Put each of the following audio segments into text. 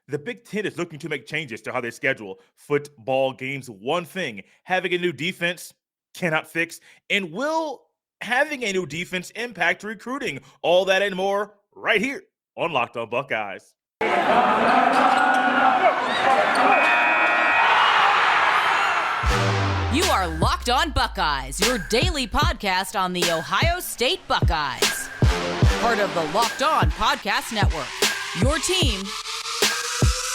The Big Ten is looking to make changes to how they schedule football games. One thing, having a new defense cannot fix. And will having a new defense impact recruiting? All that and more right here on Locked On Buckeyes. You are Locked On Buckeyes, your daily podcast on the Ohio State Buckeyes. Part of the Locked On Podcast Network, your team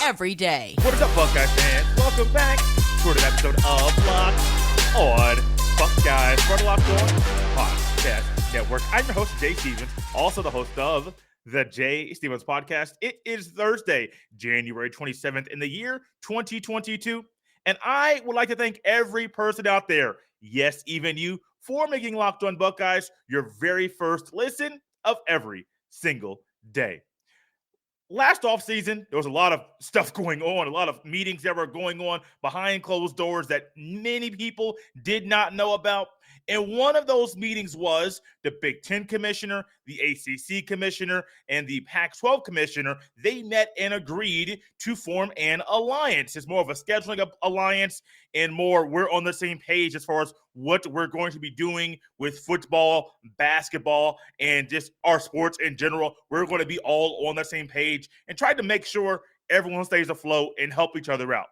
every day. What is up, Buckeyes fans? Welcome back to another episode of Locked On Buckeyes, part of the Locked On Podcast Network. I'm your host, Jay Stevens, also the host of the Jay Stevens Podcast. It is Thursday, January 27th in the year 2022. And I would like to thank every person out there, yes, even you, for making Locked On Buckeyes your very first listen of every single day. Last offseason, there was a lot of stuff going on, a lot of meetings that were going on behind closed doors that many people did not know about. And one of those meetings was the Big Ten commissioner, the ACC commissioner, and the Pac-12 commissioner. They met and agreed to form an alliance. It's more of a scheduling alliance and more we're on the same page as far as what we're going to be doing with football, basketball, and just our sports in general. We're going to be all on the same page and try to make sure everyone stays afloat and help each other out.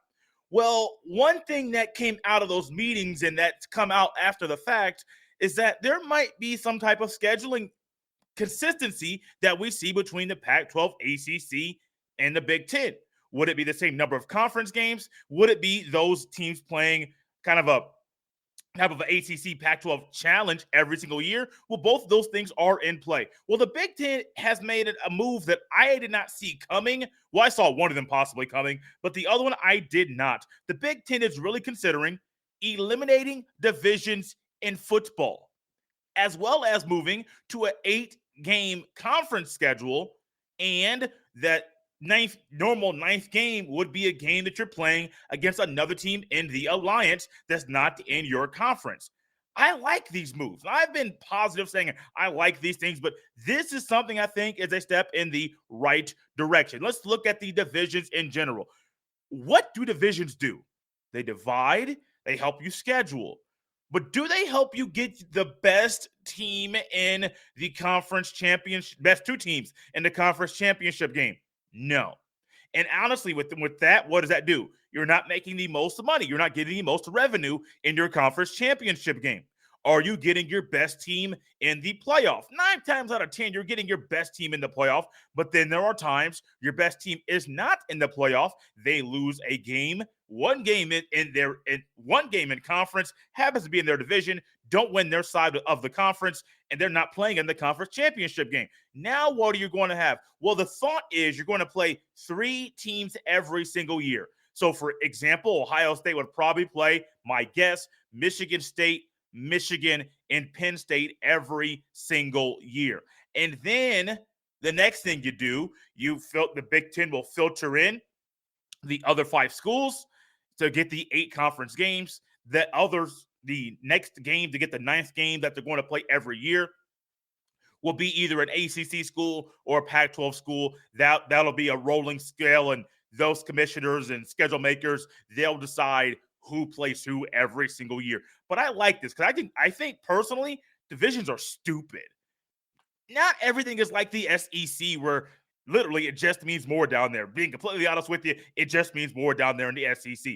Well, one thing that came out of those meetings and that's come out after the fact is that there might be some type of scheduling consistency that we see between the Pac-12, ACC, and the Big Ten. Would it be the same number of conference games? Would it be those teams playing kind of a type of an ACC Pac-12 challenge every single year? Well, both of those things are in play. Well, the Big Ten has made it a move that I did not see coming. Well, I saw one of them possibly coming, but the other one I did not. The Big Ten is really considering eliminating divisions in football, as well as moving to an 8-game conference schedule, and that normal ninth game would be a game that you're playing against another team in the alliance that's not in your conference. I like these moves. I've been positive saying I like these things, but this is something I think is a step in the right direction. Let's look at the divisions in general. What do divisions do? They divide, they help you schedule. But do they help you get the best team in the conference championship, best two teams in the conference championship game? No. And honestly, with that, what does that do? You're not making the most money. You're not getting the most revenue in your conference championship game. Are you getting your best team in the playoff? 9 times out of 10, you're getting your best team in the playoff. But then there are times your best team is not in the playoff. They lose a game, one game in conference, happens to be in their division, don't win their side of the conference, and they're not playing in the conference championship game. Now, what are you going to have? Well, the thought is you're going to play 3 teams every single year. So, for example, Ohio State would probably play, my guess, Michigan State, Michigan, and Penn State every single year. And then the next thing you do, the Big Ten will filter in the other 5 schools to get the 8 conference games. The next game to get the 9th game that they're going to play every year will be either an ACC school or a Pac-12 school. That'll be a rolling scale, and those commissioners and schedule makers, they'll decide who plays who every single year. But I like this because I think personally, divisions are stupid. Not everything is like the SEC where literally it just means more down there. Being completely honest with you, it just means more down there in the SEC.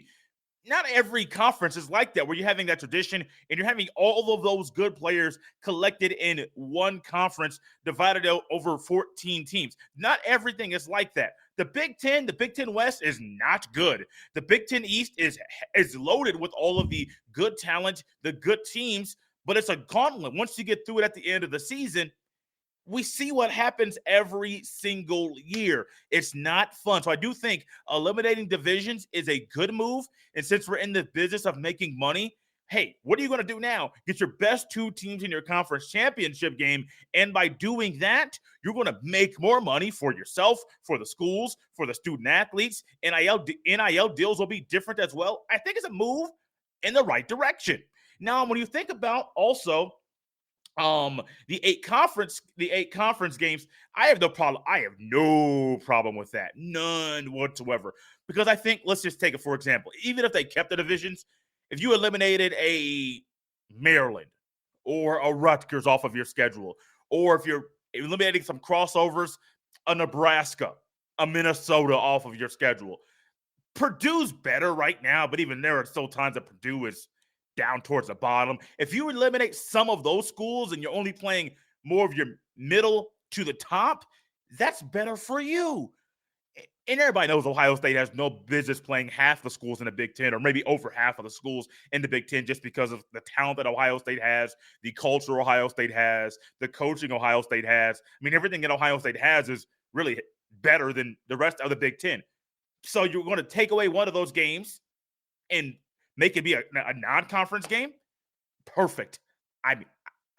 Not every conference is like that, where you're having that tradition and you're having all of those good players collected in one conference divided over 14 teams. Not everything is like that. The Big Ten West is not good. The Big Ten East is loaded with all of the good talent, the good teams, but it's a gauntlet. Once you get through it at the end of the season, we see what happens every single year. It's not fun. So I do think eliminating divisions is a good move. And since we're in the business of making money, hey, what are you going to do now? Get your best 2 teams in your conference championship game. And by doing that, you're going to make more money for yourself, for the schools, for the student athletes. NIL deals will be different as well. I think it's a move in the right direction. Now, when you think about also The eight conference games, I have no problem with that. None whatsoever. Because I think, let's just take it for example, even if they kept the divisions, if you eliminated a Maryland or a Rutgers off of your schedule, or if you're eliminating some crossovers, a Nebraska, a Minnesota off of your schedule. Purdue's better right now, but even there are still times that Purdue is down towards the bottom. If you eliminate some of those schools and you're only playing more of your middle to the top, that's better for you. And everybody knows Ohio State has no business playing half the schools in the Big Ten, or maybe over half of the schools in the Big Ten, just because of the talent that Ohio State has, the culture Ohio State has, the coaching Ohio State has. I mean, everything that Ohio State has is really better than the rest of the Big Ten. So you're going to take away one of those games and make it be a non-conference game? Perfect. I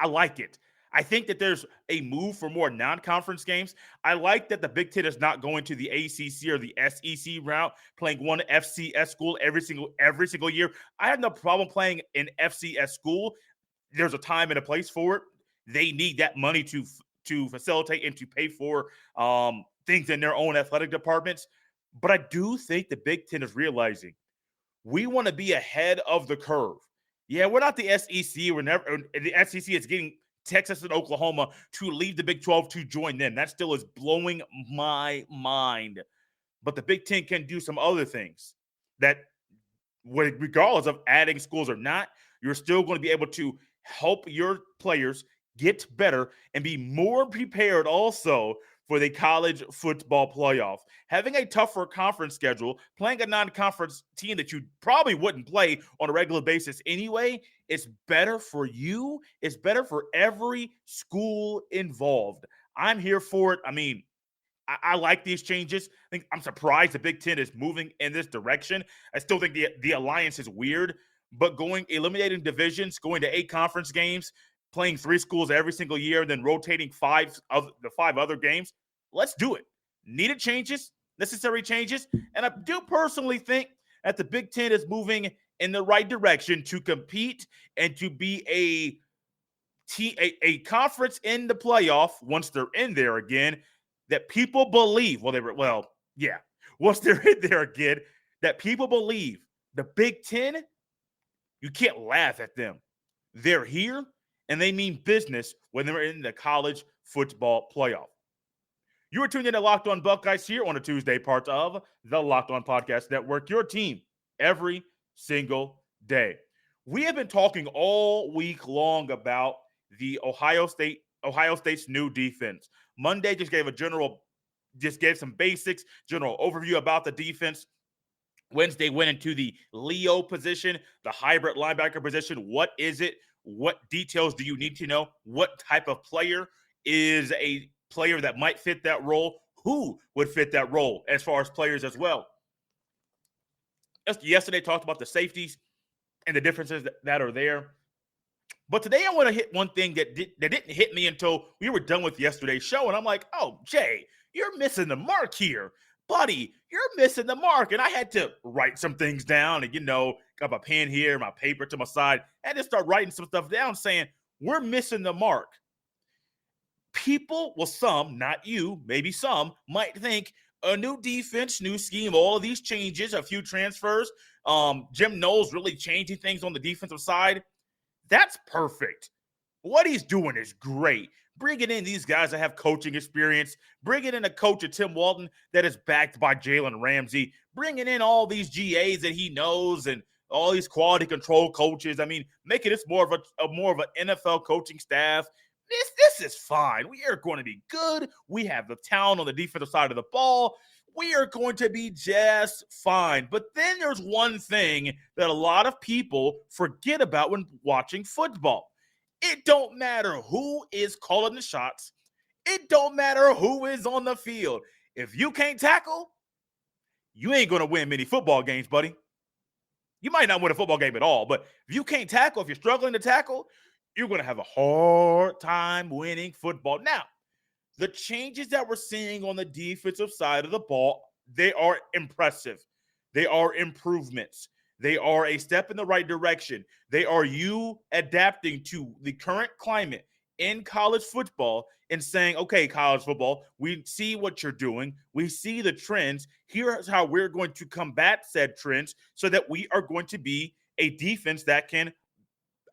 like it. I think that there's a move for more non-conference games. I like that the Big Ten is not going to the ACC or the SEC route, playing one FCS school every single year. I have no problem playing an FCS school. There's a time and a place for it. They need that money to facilitate and to pay for things in their own athletic departments. But I do think the Big Ten is realizing we want to be ahead of the curve. Yeah, we're not the SEC. The SEC is getting Texas and Oklahoma to leave the Big 12 to join them. That still is blowing my mind. But the Big Ten can do some other things that, regardless of adding schools or not, you're still going to be able to help your players get better and be more prepared also for the college football playoff. Having a tougher conference schedule, playing a non-conference team that you probably wouldn't play on a regular basis anyway, it's better for you. It's better for every school involved. I'm here for it. I mean, I like these changes. I think I'm surprised the Big Ten is moving in this direction. I still think the alliance is weird, but eliminating divisions, going to 8 conference games, playing 3 schools every single year, and then rotating 5 of the 5 other games. Let's do it. Needed changes, necessary changes. And I do personally think that the Big Ten is moving in the right direction to compete and to be a conference in the playoff once they're in there again, that people believe, once they're in there again, that people believe the Big Ten, you can't laugh at them. They're here, and they mean business when they're in the college football playoff. You are tuned in to Locked On Buckeyes here on a Tuesday, part of the Locked On Podcast Network, your team every single day. We have been talking all week long about the Ohio State's new defense. Monday just gave some basics, general overview about the defense. Wednesday went into the Leo position, the hybrid linebacker position. What is it? What details do you need to know? What type of player is a player that might fit that role? Who would fit that role as far as players as well? Yesterday talked about the safeties and the differences that are there. But today I want to hit one thing that didn't hit me until we were done with yesterday's show. And I'm like, oh, Jay, you're missing the mark here. Buddy, you're missing the mark. And I had to write some things down and, got my pen here, my paper to my side. I had to start writing some stuff down saying, we're missing the mark. People, well, some, not you, maybe some, might think a new defense, new scheme, all of these changes, a few transfers, Jim Knowles really changing things on the defensive side. That's perfect. What he's doing is great. Bringing in these guys that have coaching experience, bringing in a coach of Tim Walton that is backed by Jalen Ramsey, bringing in all these GAs that he knows and all these quality control coaches. I mean, making this more of an NFL coaching staff. This is fine. We are going to be good. We have the talent on the defensive side of the ball. We are going to be just fine. But then there's one thing that a lot of people forget about when watching football. It don't matter who is calling the shots. It don't matter who is on the field. If you can't tackle, you ain't going to win many football games, buddy. You might not win a football game at all, but if you can't tackle, if you're struggling to tackle, you're going to have a hard time winning football. Now, the changes that we're seeing on the defensive side of the ball, they are impressive. They are improvements. They are a step in the right direction. They are you adapting to the current climate in college football and saying, okay, college football, we see what you're doing. We see the trends. Here's how we're going to combat said trends so that we are going to be a defense that can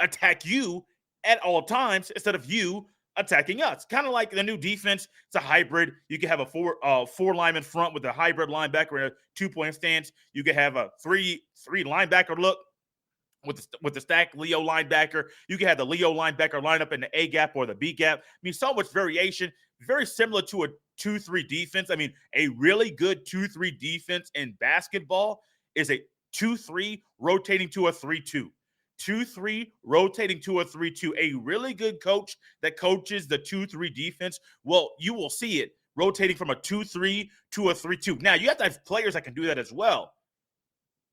attack you at all times instead of you attacking us. Kind of like the new defense. It's a hybrid. You can have a four lineman front with a hybrid linebacker and a 2-point stance. You can have a three linebacker look with the stacked Leo linebacker. You can have the Leo linebacker line up in the A gap or the B gap. I mean, so much variation, very similar to a 2-3 defense. I mean, a really good 2-3 defense in basketball is a 2-3 rotating to a 3-2. 2-3 rotating to a 3-2. A really good coach that coaches the 2-3 defense, well, you will see it rotating from a 2-3 to a 3-2. Now, you have to have players that can do that as well.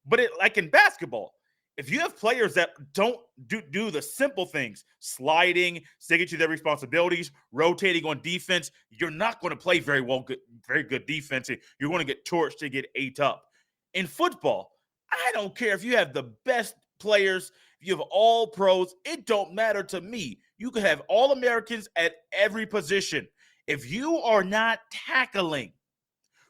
But like in basketball, if you have players that don't do the simple things, sliding, sticking to their responsibilities, rotating on defense, you're not going to play very good defense. You're going to get torched and get ate up. In football, I don't care if you have the best players, if you have all pros, it don't matter to me. You could have all Americans at every position. If you are not tackling,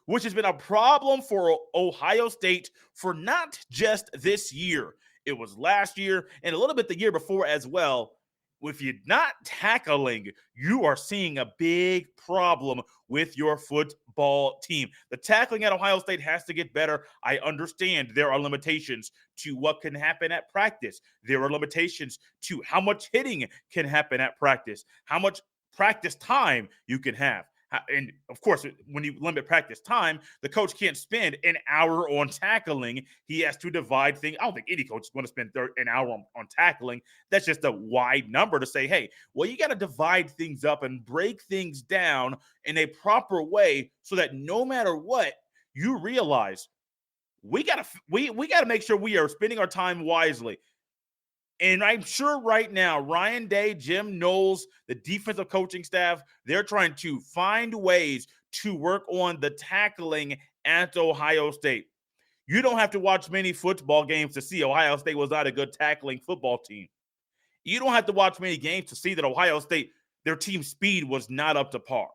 which has been a problem for Ohio State for not just this year. It was last year and a little bit the year before as well. If you're not tackling, you are seeing a big problem with your football team. The tackling at Ohio State has to get better. I understand there are limitations to what can happen at practice. There are limitations to how much hitting can happen at practice, how much practice time you can have. And of course, when you limit practice time, the coach can't spend an hour on tackling. He has to divide things. I don't think any coach is going to spend an hour on tackling. That's just a wide number to say, hey, well, you got to divide things up and break things down in a proper way so that no matter what, you realize we got to make sure we are spending our time wisely. And I'm sure right now, Ryan Day, Jim Knowles, the defensive coaching staff, they're trying to find ways to work on the tackling at Ohio State. You don't have to watch many football games to see Ohio State was not a good tackling football team. You don't have to watch many games to see that Ohio State, their team speed was not up to par.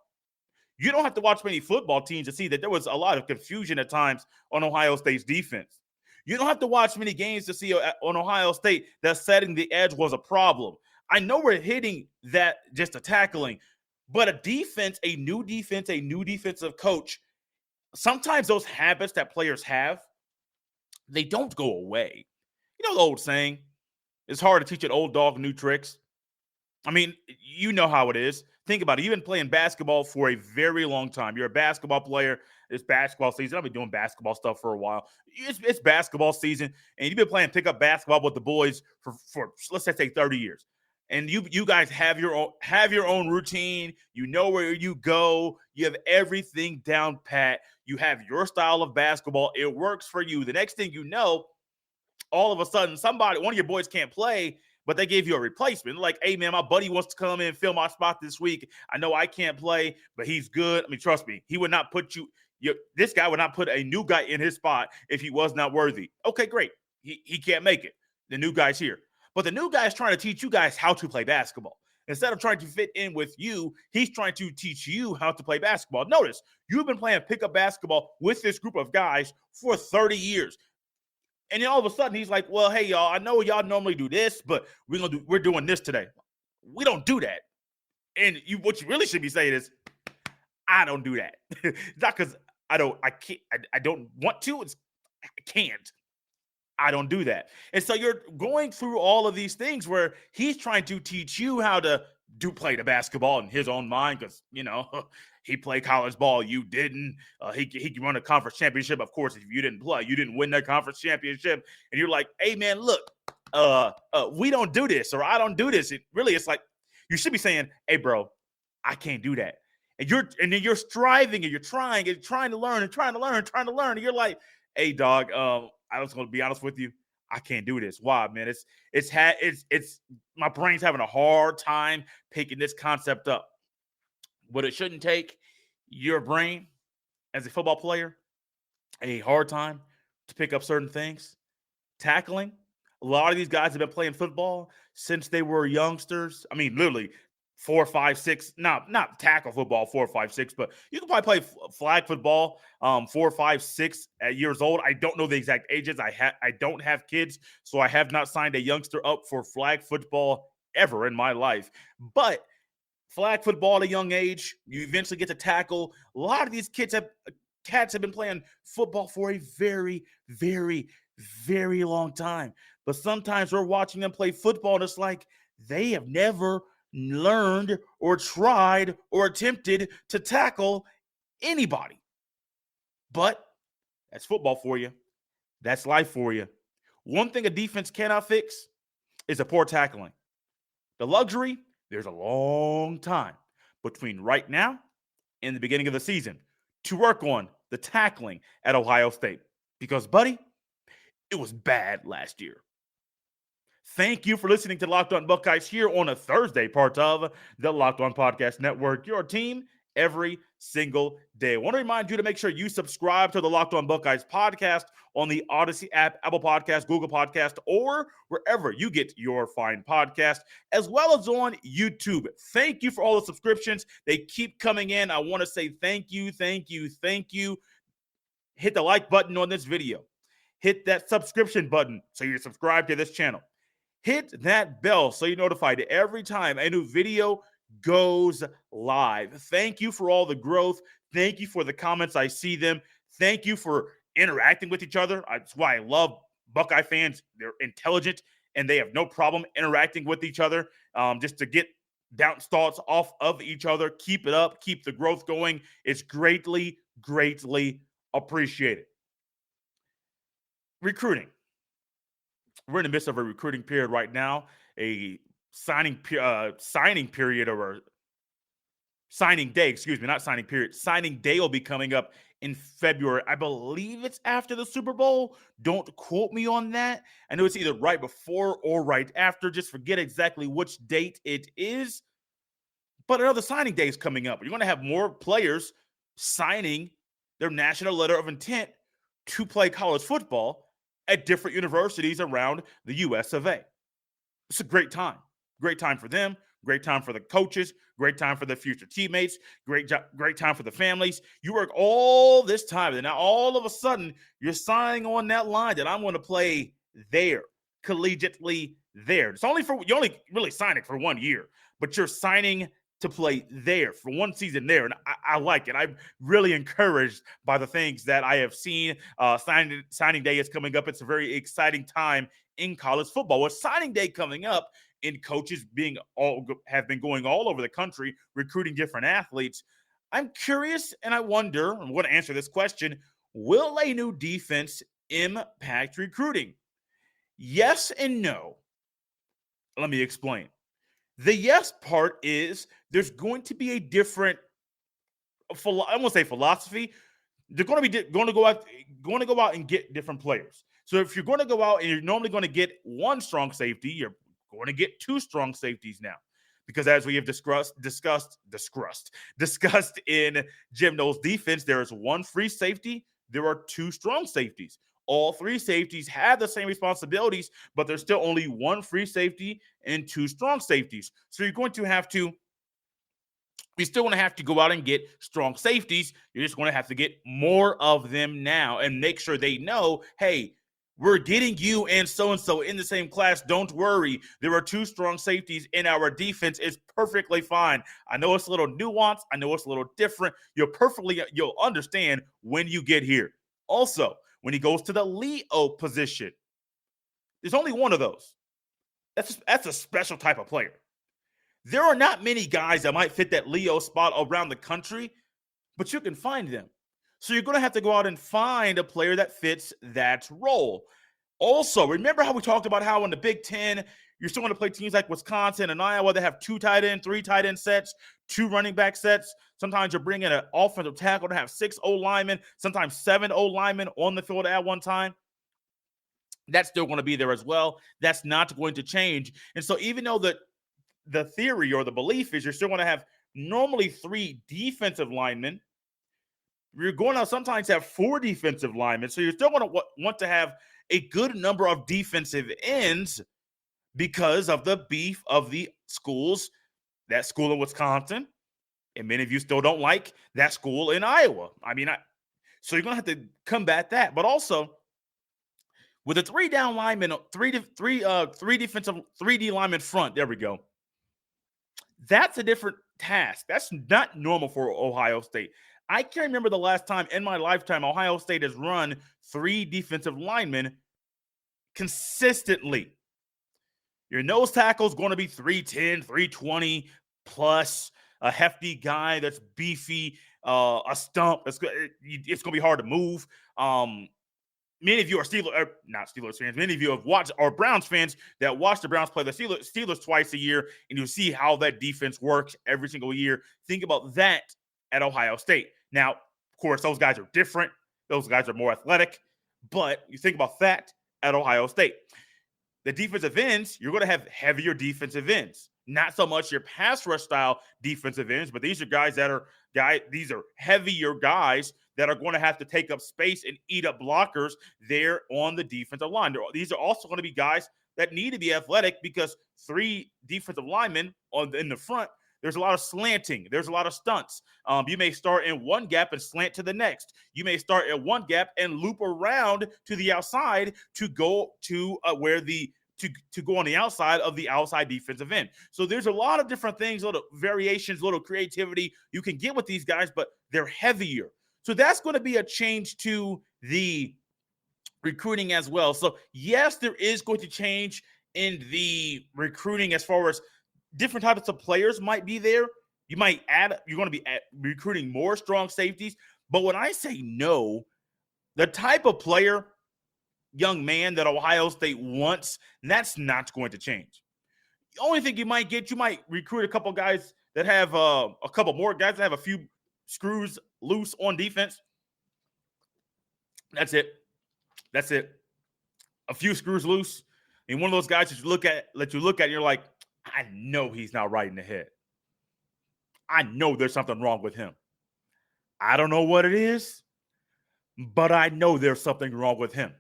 You don't have to watch many football teams to see that there was a lot of confusion at times on Ohio State's defense. You don't have to watch many games to see on Ohio State that setting the edge was a problem. I know we're hitting that just a tackling, but a new defensive coach, sometimes those habits that players have, they don't go away. You know the old saying, it's hard to teach an old dog new tricks. I mean, you know how it is. Think about it. You've been playing basketball for a very long time. You're a basketball player. It's basketball season. I've been doing basketball stuff for a while. It's basketball season, and you've been playing pickup basketball with the boys for let's say 30 years. And you guys have your own routine. You know where you go. You have everything down pat. You have your style of basketball. It works for you. The next thing you know, all of a sudden, one of your boys can't play, but they gave you a replacement. Like, hey, man, my buddy wants to come in and fill my spot this week. I know I can't play, but he's good. I mean, trust me, he would not put this guy would not put a new guy in his spot if he was not worthy. Okay, great. He can't make it. The new guy's here. But the new guy is trying to teach you guys how to play basketball. Instead of trying to fit in with you, he's trying to teach you how to play basketball. Notice, you've been playing pickup basketball with this group of guys for 30 years. And then all of a sudden, he's like, well, hey, y'all, I know y'all normally do this, but we're doing this today. We don't do that. And what you really should be saying is, I don't do that. Not because I don't want to. I can't. I don't do that. And so you're going through all of these things where he's trying to teach you how to play the basketball in his own mind because, he played college ball. You didn't. He can run a conference championship. Of course, if you didn't play, you didn't win that conference championship. And you're like, hey, man, look, we don't do this or I don't do this. It's like you should be saying, hey, bro, I can't do that. And then you're striving and you're trying to learn and you're like, hey, dog, I was going to be honest with you. I can't do this. Why, man? It's my brain's having a hard time picking this concept up. But it shouldn't take your brain as a football player a hard time to pick up certain things. Tackling. A lot of these guys have been playing football since they were youngsters. I mean, literally, 4-5-6, not tackle football 4-5-6, but you can probably play flag football 4-5-6 at years old. I don't know the exact ages. I don't have kids, so I have not signed a youngster up for flag football ever in my life. But flag football at a young age, you eventually get to tackle. A lot of these cats have been playing football for a very, very, very long time. But sometimes we're watching them play football and it's like they have never learned or tried or attempted to tackle anybody. But that's football for you. That's life for you. One thing a defense cannot fix is a poor tackling. The luxury, there's a long time between right now and the beginning of the season to work on the tackling at Ohio State. Because, buddy, it was bad last year. Thank you for listening to Locked On Buckeyes here on a Thursday, part of the Locked On Podcast Network, your team every single day. I want to remind you to make sure you subscribe to the Locked On Buckeyes podcast on the Odyssey app, Apple Podcast, Google Podcast, or wherever you get your fine podcast, as well as on YouTube. Thank you for all the subscriptions. They keep coming in. I want to say thank you, thank you, thank you. Hit the like button on this video. Hit that subscription button so you're subscribed to this channel. Hit that bell so you're notified every time a new video goes live. Thank you for all the growth. Thank you for the comments. I see them. Thank you for interacting with each other. That's why I love Buckeye fans. They're intelligent and they have no problem interacting with each other just to get down thoughts off of each other. Keep it up. Keep the growth going. It's greatly, greatly appreciated. Recruiting. We're in the midst of a recruiting period right now, a signing period or signing day, excuse me, not signing period. Signing day will be coming up in February. I believe it's after the Super Bowl. Don't quote me on that. I know it's either right before or right after. Just forget exactly which date it is. But another signing day is coming up. You're going to have more players signing their national letter of intent to play college football at different universities around the US of A. It's a great time. Great time for them. Great time for the coaches. Great time for the future teammates. Great time for the families. You work all this time, and now all of a sudden you're signing on that line that I'm going to play there, collegiately there. It's only for you only really sign it for 1 year, but you're signing to play there for one season there. And I like it. I'm really encouraged by the things that I have seen. Signing day is coming up. It's a very exciting time in college football. With signing day coming up and coaches have been going all over the country, recruiting different athletes, I'm curious and I wonder, I'm going to answer this question, will a new defense impact recruiting? Yes and no. Let me explain. The yes part is there's going to be a different, I won't say philosophy. They're going to go out and get different players. So if you're going to go out and you're normally going to get one strong safety, you're going to get two strong safeties now. Because as we have discussed in Jim Knowles' defense, there is one free safety. There are two strong safeties. All three safeties have the same responsibilities, but there's still only one free safety and two strong safeties. So you're still going to have to go out and get strong safeties. You're just going to have to get more of them now and make sure they know, hey, we're getting you and so in the same class. Don't worry. There are two strong safeties in our defense. It's perfectly fine. I know it's a little nuanced. I know it's a little different. You'll understand when you get here. Also, when he goes to the Leo position, there's only one of those. That's a special type of player. There are not many guys that might fit that Leo spot around the country, but you can find them. So you're going to have to go out and find a player that fits that role. Also, remember how we talked about how in the Big Ten, you're still going to play teams like Wisconsin and Iowa that have 2 tight end, 3 tight end sets, 2 running back sets. Sometimes you're bringing an offensive tackle to have 6 O-linemen, sometimes 7 O-linemen on the field at one time. That's still going to be there as well. That's not going to change. And so even though the theory or the belief is you're still going to have normally 3 defensive linemen, you're going to sometimes have 4 defensive linemen. So you're still going to want to have a good number of defensive ends because of the beef of the schools that school in Wisconsin, and many of you still don't like that school in Iowa. So you're going to have to combat that. But also, with a 3 down lineman, 3 defensive 3D lineman front, there we go. That's a different task. That's not normal for Ohio State. I can't remember the last time in my lifetime Ohio State has run 3 defensive linemen consistently. Your nose tackle is going to be 310, 320 plus, a hefty guy that's beefy, a stump. It's going to be hard to move. Many of you are not Steelers fans. Many of you have watched, or Browns fans that watch the Browns play the Steelers twice a year, and you see how that defense works every single year. Think about that at Ohio State. Now, of course, those guys are different. Those guys are more athletic, but you think about that at Ohio State. The defensive ends, you're going to have heavier defensive ends. Not so much your pass rush style defensive ends, but these are these are heavier guys that are going to have to take up space and eat up blockers there on the defensive line. These are also going to be guys that need to be athletic, because 3 defensive linemen in the front, there's a lot of slanting. There's a lot of stunts. You may start in one gap and slant to the next. You may start in one gap and loop around to the outside to go to to go on the outside of the outside defensive end. So there's a lot of different things, little variations, little creativity you can get with these guys, but they're heavier. So that's going to be a change to the recruiting as well. So yes, there is going to change in the recruiting as far as different types of players might be there. You're going to be recruiting more strong safeties. But when I say no, the type of player, young man, that Ohio State wants, that's not going to change. The only thing you might recruit a couple guys that have a couple more guys that have a few screws loose on defense. That's it. A few screws loose. And one of those guys that you look at, and you're like, I know he's not right in the head. I know there's something wrong with him. I don't know what it is, but I know there's something wrong with him.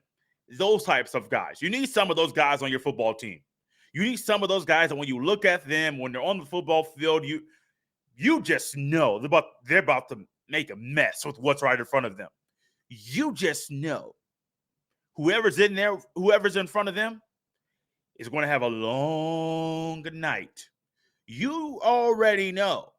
Those types of guys. You need some of those guys on your football team. You need some of those guys that when you look at them, when they're on the football field, you just know they're about to make a mess with what's right in front of them. You just know whoever's in there, whoever's in front of them is going to have a long night. You already know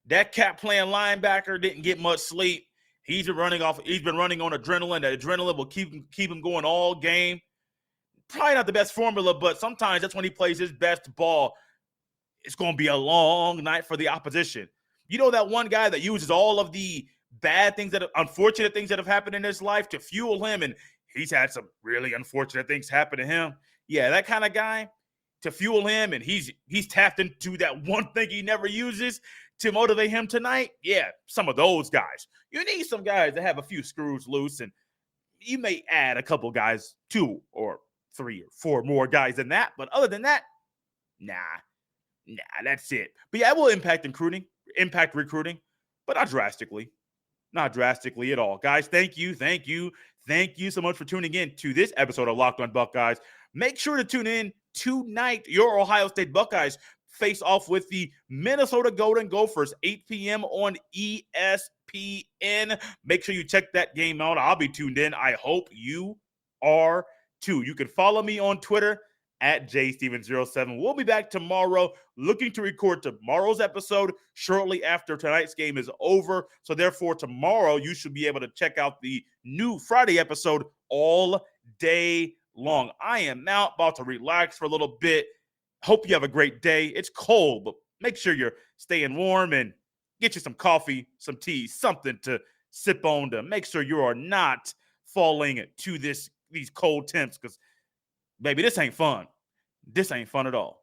that cat playing linebacker didn't get much sleep. He's been running on adrenaline. That adrenaline will keep him going all game. Probably not the best formula, but sometimes that's when he plays his best ball. It's going to be a long night for the opposition. You know that one guy that uses all of the unfortunate things that have happened in his life to fuel him, and he's had some really unfortunate things happen to him. Yeah, that kind of guy to fuel him, and he's tapped into that one thing he never uses to motivate him tonight. Yeah, some of those guys. You need some guys that have a few screws loose, and you may add a couple guys, 2 or 3 or 4 more guys than that. But other than that, nah, that's it. But yeah, it will impact recruiting, but not drastically. Not drastically at all. Guys, thank you so much for tuning in to this episode of Locked On Buckeyes. Make sure to tune in tonight. Your Ohio State Buckeyes face off with the Minnesota Golden Gophers, 8 p.m. on ESPN. Make sure you check that game out. I'll be tuned in. I hope you are too. You can follow me on Twitter at jsteven07. We'll be back tomorrow, looking to record tomorrow's episode shortly after tonight's game is over. So therefore, tomorrow you should be able to check out the new Friday episode all day long. I am now about to relax for a little bit. Hope you have a great day. It's cold, but make sure you're staying warm and get you some coffee, some tea, something to sip on to make sure you are not falling to these cold temps, because, baby, this ain't fun. This ain't fun at all.